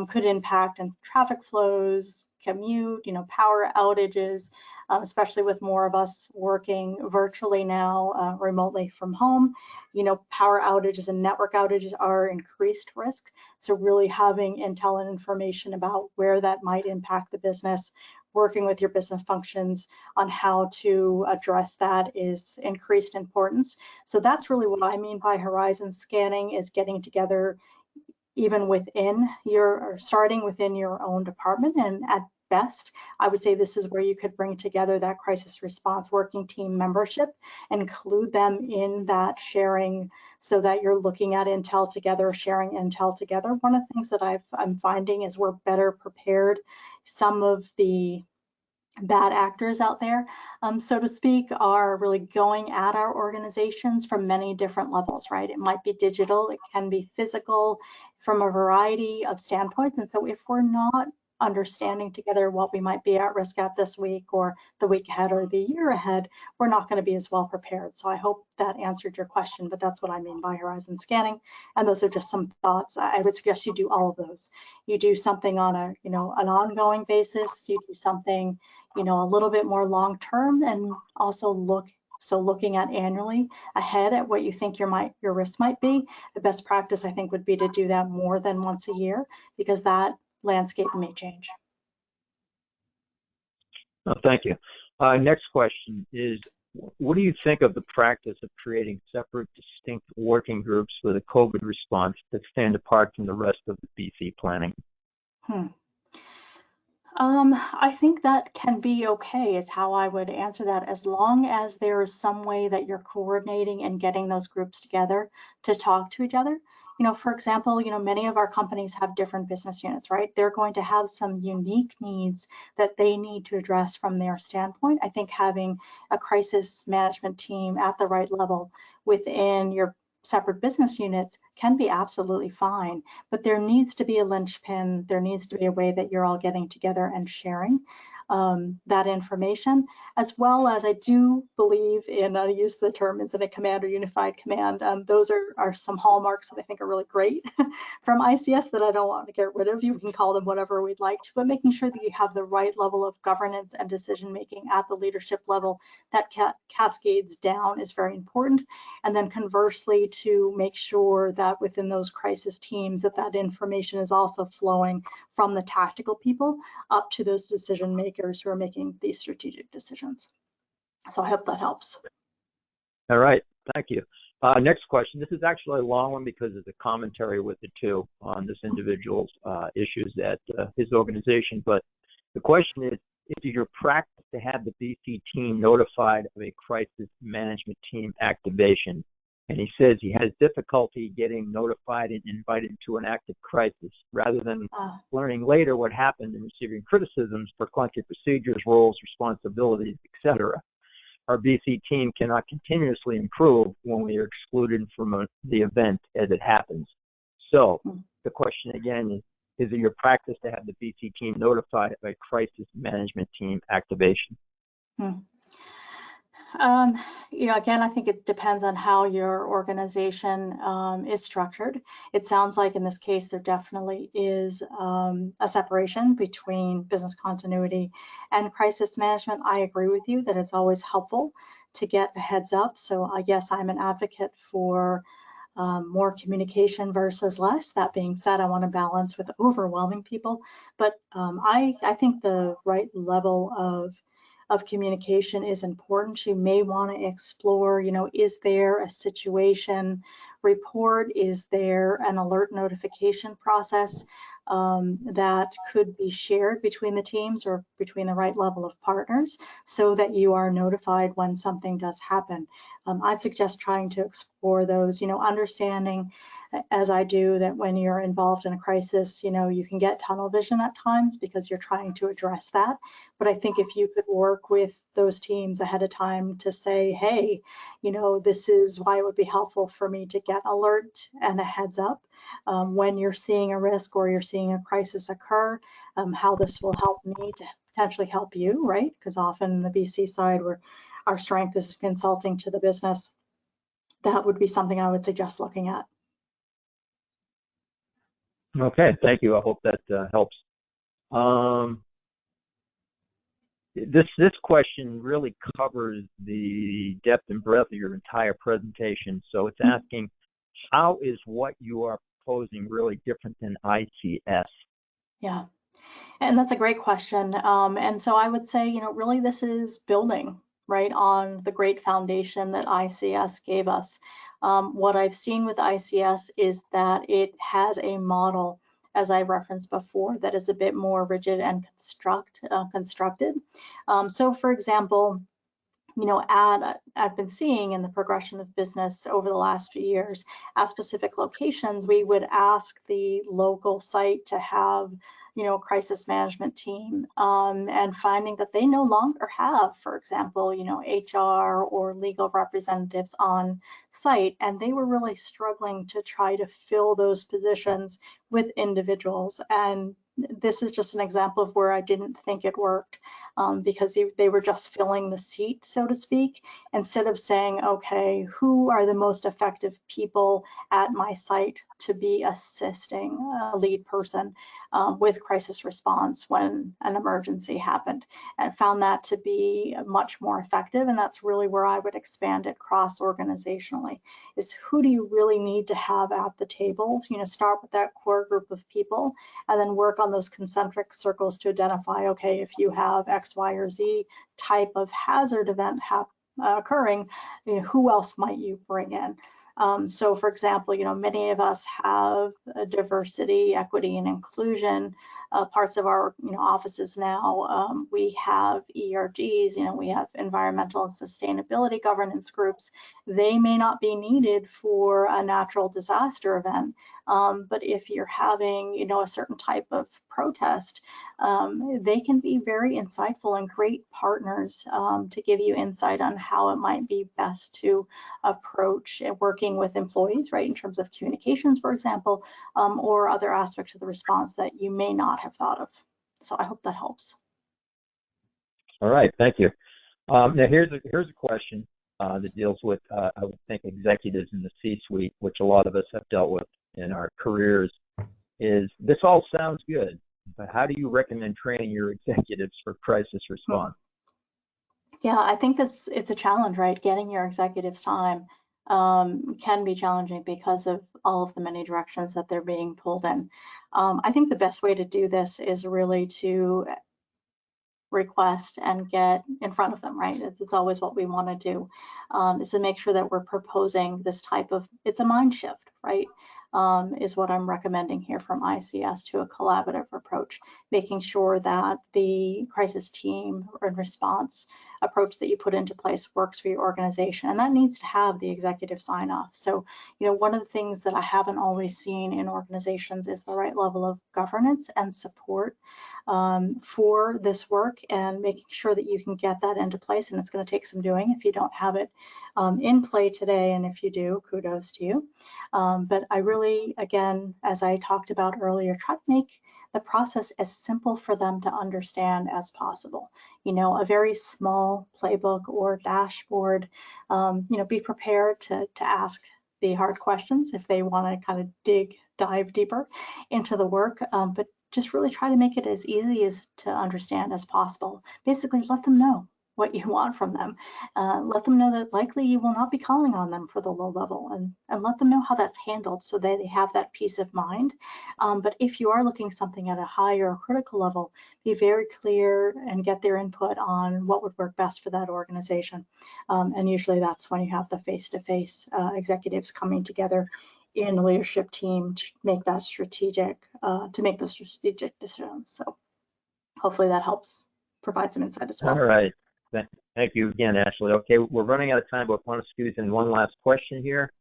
B: could impact in traffic flows, commute, power outages, especially with more of us working virtually now, remotely from home. Power outages and network outages are increased risk. So really having intel and information about where that might impact the business, working with your business functions on how to address that is increased importance. So that's really what I mean by horizon scanning, is getting together even within starting within your own department. And at best, I would say this is where you could bring together that crisis response working team membership, include them in that sharing so that you're looking at intel together, sharing intel together. One of the things that I'm finding is we're better prepared. Some of the bad actors out there, so to speak, are really going at our organizations from many different levels, right? It might be digital, it can be physical, from a variety of standpoints. And so if we're not understanding together what we might be at risk at this week or the week ahead or the year ahead, we're not going to be as well prepared. So I hope that answered your question, but that's what I mean by horizon scanning. And those are just some thoughts. I would suggest you do all of those. You do something on a, an ongoing basis, you do something, a little bit more long-term, and also looking at annually ahead at what you think your risk might be. The best practice, I think, would be to do that more than once a year, because that landscape may change.
A: Oh, thank you. Next question is, what do you think of the practice of creating separate, distinct working groups for the COVID response that stand apart from the rest of the BC planning?
B: I think that can be okay, is how I would answer that, as long as there is some way that you're coordinating and getting those groups together to talk to each other. For example, many of our companies have different business units, right? They're going to have some unique needs that they need to address from their standpoint. I think having a crisis management team at the right level within your separate business units can be absolutely fine, but there needs to be a linchpin. There needs to be a way that you're all getting together and sharing that information, as well as I do believe in, I use the term incident command or unified command. Those are some hallmarks that I think are really great from ICS that I don't want to get rid of. You can call them whatever we'd like to, but making sure that you have the right level of governance and decision making at the leadership level that cascades down is very important. And then conversely, to make sure that within those crisis teams that information is also flowing from the tactical people up to those decision makers who are making these strategic decisions. So I hope that helps.
A: All right, thank you. Next question. This is actually a long one because it's a commentary with the two on this individual's issues at his organization. But the question is it your practice to have the BC team notified of a crisis management team activation? And he says he has difficulty getting notified and invited to an active crisis, rather than learning later what happened and receiving criticisms for clunky procedures, roles, responsibilities, etc. Our BC team cannot continuously improve when we are excluded from the event as it happens. So the question again is it your practice to have the BC team notified of a crisis management team activation?
B: Again, I think it depends on how your organization is structured. It sounds like in this case, there definitely is a separation between business continuity and crisis management. I agree with you that it's always helpful to get a heads up. So I guess I'm an advocate for more communication versus less. That being said, I want to balance with overwhelming people. But I think the right level of communication is important. You may want to explore, is there a situation report? Is there an alert notification process that could be shared between the teams or between the right level of partners so that you are notified when something does happen? I'd suggest trying to explore those, understanding as I do, that when you're involved in a crisis, you can get tunnel vision at times because you're trying to address that. But I think if you could work with those teams ahead of time to say, hey, this is why it would be helpful for me to get alert and a heads up when you're seeing a risk or you're seeing a crisis occur, how this will help me to potentially help you, right? Because often in the BC side, our strength is consulting to the business. That would be something I would suggest looking at.
A: Okay, thank you. I hope that helps. This question really covers the depth and breadth of your entire presentation. So it's asking, how is what you are proposing really different than ICS?
B: Yeah, and that's a great question. And so I would say, really this is building right on the great foundation that ICS gave us. What I've seen with ICS is that it has a model, as I referenced before, that is a bit more rigid and constructed. So for example, I've been seeing in the progression of business over the last few years, at specific locations, we would ask the local site to have, a crisis management team, and finding that they no longer have, for example, HR or legal representatives on site, and they were really struggling to try to fill those positions with individuals. And this is just an example of where I didn't think it worked, because they were just filling the seat, so to speak, instead of saying, okay, who are the most effective people at my site to be assisting a lead person with crisis response when an emergency happened, and found that to be much more effective. And that's really where I would expand it cross-organizationally, is who do you really need to have at the table? Start with that core group of people and then work on those concentric circles to identify, okay, if you have X, Y, or Z type of hazard event occurring, who else might you bring in? So for example, many of us have diversity, equity, and inclusion parts of our offices now. We have ERGs, we have environmental and sustainability governance groups. They may not be needed for a natural disaster event, but if you're having a certain type of protest, they can be very insightful and great partners to give you insight on how it might be best to approach working with employees, right, in terms of communications, for example, or other aspects of the response that you may not have thought of. So I hope that helps.
A: All right, thank you. Now here's a question that deals with, I would think, executives in the C-suite, which a lot of us have dealt with in our careers. Is this all sounds good, but how do you recommend training your executives for crisis response?
B: Yeah, I think it's a challenge, right? Getting your executives time can be challenging because of all of the many directions that they're being pulled in. I think the best way to do this is really to request and get in front of them, right? It's always what we want to do, is to make sure that we're proposing this type of, it's a mind shift, right? Is what I'm recommending here from ICS to a collaborative approach, making sure that the crisis team and response approach that you put into place works for your organization, and that needs to have the executive sign off. So, one of the things that I haven't always seen in organizations is the right level of governance and support for this work, and making sure that you can get that into place. And it's going to take some doing if you don't have it in play today, and if you do, kudos to you. But I really, again, as I talked about earlier, try to make the process as simple for them to understand as possible. A very small playbook or dashboard. Be prepared to ask the hard questions if they want to kind of dive deeper into the work, but just really try to make it as easy as to understand as possible. Basically, let them know what you want from them. Let them know that likely you will not be calling on them for the low level, and let them know how that's handled so that they have that peace of mind. But if you are looking something at a higher critical level, be very clear and get their input on what would work best for that organization. And usually that's when you have the face-to-face executives coming together in a leadership team to make those strategic decisions. So hopefully that helps provide some insight as well.
A: All right. Thank you again, Ashley. Okay, we're running out of time, but I want to squeeze in one last question here.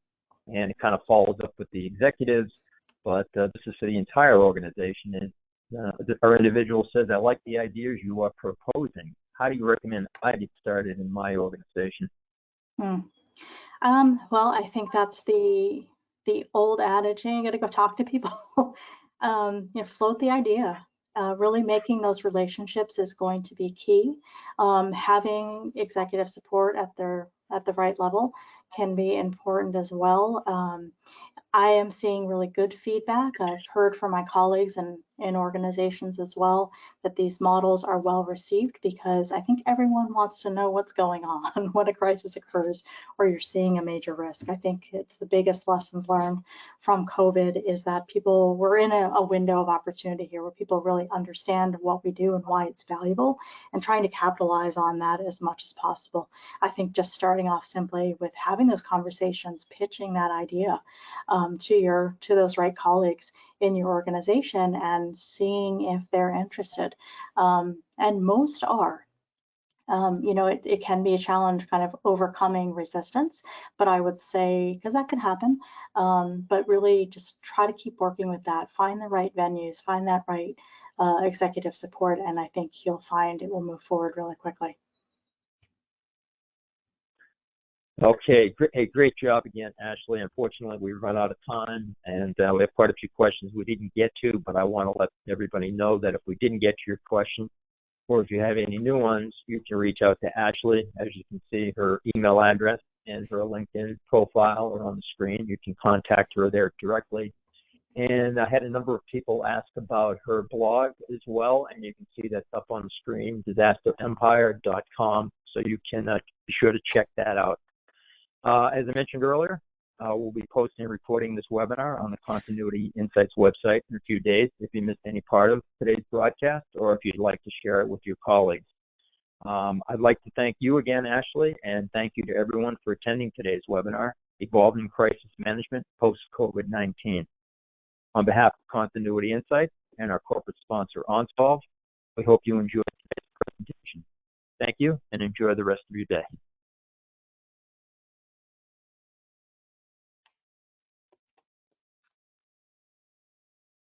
A: and it kind of follows up with the executives, but this is for the entire organization. And our individual says, I like the ideas you are proposing. How do you recommend I get started in my organization?
B: Well, I think that's the old adage, you got to go talk to people. Float the idea. Really making those relationships is going to be key. Having executive support at the right level can be important as well. I am seeing really good feedback. I've heard from my colleagues and in organizations as well that these models are well received, because I think everyone wants to know what's going on when a crisis occurs or you're seeing a major risk. I think it's the biggest lessons learned from COVID is that people were in a window of opportunity here where people really understand what we do and why it's valuable, and trying to capitalize on that as much as possible. I think just starting off simply with having those conversations, pitching that idea to those right colleagues in your organization and seeing if they're interested. And most are. It can be a challenge kind of overcoming resistance, but I would say, because that can happen, but really just try to keep working with that, find the right venues, find that right executive support, and I think you'll find it will move forward really quickly.
A: Okay, great job again, Ashley. Unfortunately, we run out of time, and we have quite a few questions we didn't get to, but I want to let everybody know that if we didn't get to your question, or if you have any new ones, you can reach out to Ashley. As you can see, her email address and her LinkedIn profile are on the screen. You can contact her there directly. And I had a number of people ask about her blog as well, and you can see that's up on the screen, disasterempire.com, so you can be sure to check that out. As I mentioned earlier, we'll be posting and recording this webinar on the Continuity Insights website in a few days if you missed any part of today's broadcast, or if you'd like to share it with your colleagues. I'd like to thank you again, Ashley, and thank you to everyone for attending today's webinar, Evolving Crisis Management Post-COVID-19. On behalf of Continuity Insights and our corporate sponsor, OnSolve, we hope you enjoyed today's presentation. Thank you, and enjoy the rest of your day.